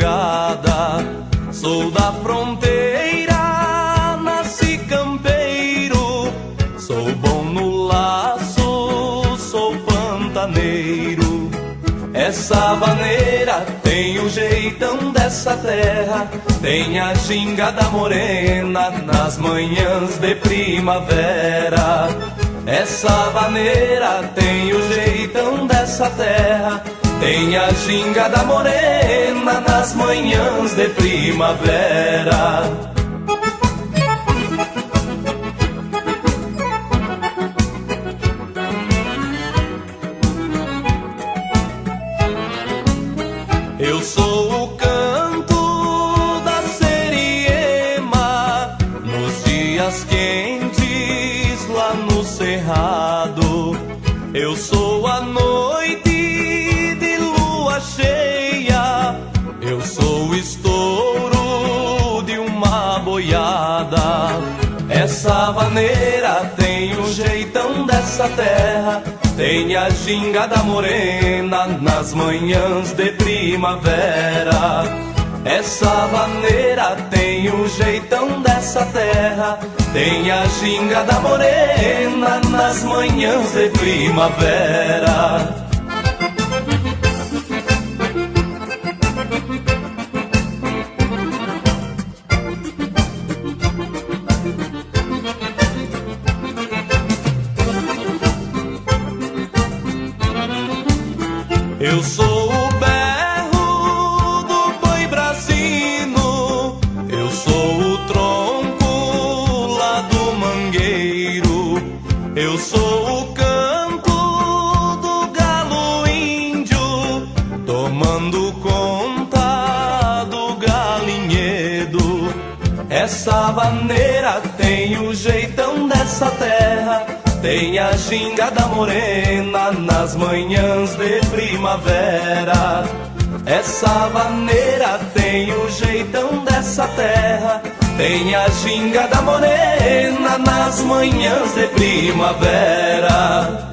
madrugada. Sou da fronteira, nasci campeiro. Sou bom no laço, sou pantaneiro. Essa vaneira tem o jeitão dessa terra, tem a gingada morena nas manhãs de primavera. Essa vaneira tem o jeitão dessa terra, tem a gingada morena nas manhãs de primavera. Eu sou o canto da seriema nos dias quentes lá no cerrado. Eu sou a noite de lua cheia, eu sou o estouro de uma boiada. Essa vaneira tem o jeitão dessa terra, tem a gingada morena nas manhãs de primavera. Essa vaneira tem o jeitão dessa terra, tem a gingada morena nas manhãs de primavera. Eu sou o berro do boi brasino, eu sou o tronco lá do mangueiro, eu sou o canto do galo índio, tomando conta do galinhedo. Essa vaneira tem o jeitão dessa terra, tem a gingada morena nas manhãs de primavera. Essa vaneira tem o jeitão dessa terra, tem a gingada morena nas manhãs de primavera.